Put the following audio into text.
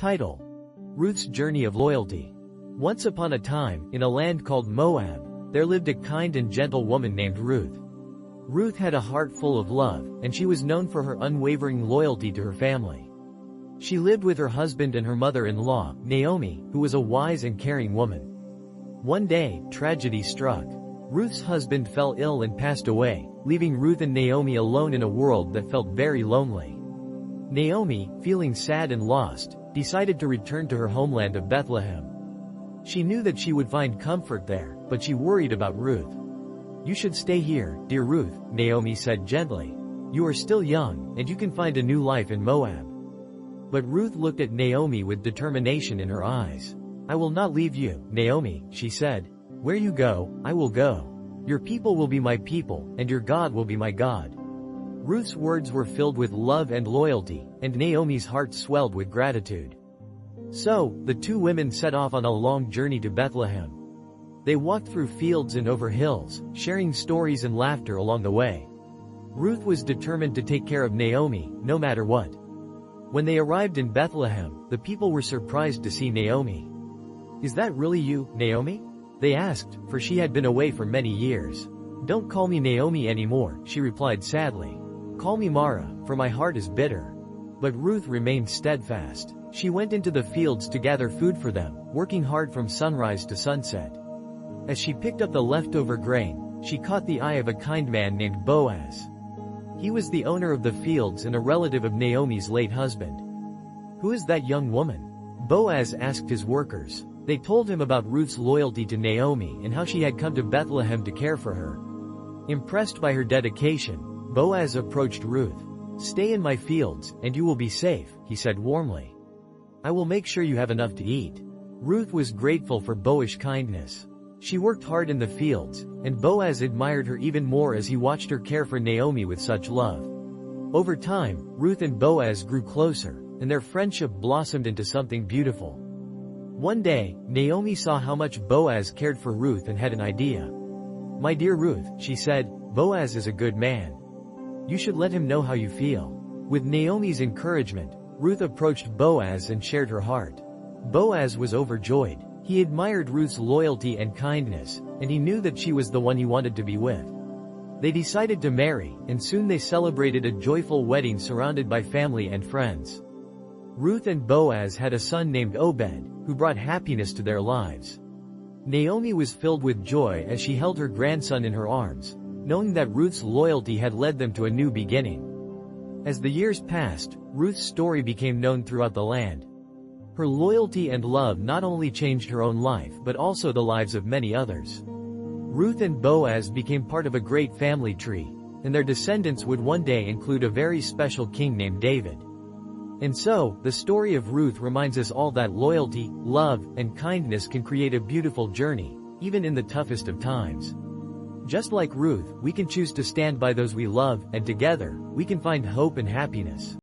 Title: Ruth's Journey of Loyalty. Once upon a time, in a land called Moab, there lived a kind and gentle woman named Ruth. Ruth had a heart full of love, and she was known for her unwavering loyalty to her family. She lived with her husband and her mother-in-law, Naomi, who was a wise and caring woman. One day, tragedy struck. Ruth's husband fell ill and passed away, leaving Ruth and Naomi alone in a world that felt very lonely. Naomi, feeling sad and lost, decided to return to her homeland of Bethlehem. She knew that she would find comfort there, but she worried about Ruth. "You should stay here, dear Ruth," Naomi said gently. "You are still young, and you can find a new life in Moab." But Ruth looked at Naomi with determination in her eyes. "I will not leave you, Naomi," she said. "Where you go, I will go. Your people will be my people, and your God will be my God." Ruth's words were filled with love and loyalty, and Naomi's heart swelled with gratitude. So, the two women set off on a long journey to Bethlehem. They walked through fields and over hills, sharing stories and laughter along the way. Ruth was determined to take care of Naomi, no matter what. When they arrived in Bethlehem, the people were surprised to see Naomi. "Is that really you, Naomi?" they asked, for she had been away for many years. "Don't call me Naomi anymore," she replied sadly. "Call me Mara, for my heart is bitter." But Ruth remained steadfast. She went into the fields to gather food for them, working hard from sunrise to sunset. As she picked up the leftover grain, she caught the eye of a kind man named Boaz. He was the owner of the fields and a relative of Naomi's late husband. "Who is that young woman?" Boaz asked his workers. They told him about Ruth's loyalty to Naomi and how she had come to Bethlehem to care for her. Impressed by her dedication, Boaz approached Ruth. "Stay in my fields, and you will be safe," he said warmly. "I will make sure you have enough to eat." Ruth was grateful for Boaz's kindness. She worked hard in the fields, and Boaz admired her even more as he watched her care for Naomi with such love. Over time, Ruth and Boaz grew closer, and their friendship blossomed into something beautiful. One day, Naomi saw how much Boaz cared for Ruth and had an idea. "My dear Ruth," she said, "Boaz is a good man. You should let him know how you feel." With Naomi's encouragement, Ruth approached Boaz and shared her heart. Boaz was overjoyed. He admired Ruth's loyalty and kindness, and he knew that she was the one he wanted to be with. They decided to marry, and soon they celebrated a joyful wedding surrounded by family and friends. Ruth and Boaz had a son named Obed, who brought happiness to their lives. Naomi was filled with joy as she held her grandson in her arms, knowing that Ruth's loyalty had led them to a new beginning. As the years passed, Ruth's story became known throughout the land. Her loyalty and love not only changed her own life but also the lives of many others. Ruth and Boaz became part of a great family tree, and their descendants would one day include a very special king named David. And so, the story of Ruth reminds us all that loyalty, love, and kindness can create a beautiful journey, even in the toughest of times. Just like Ruth, we can choose to stand by those we love, and together, we can find hope and happiness.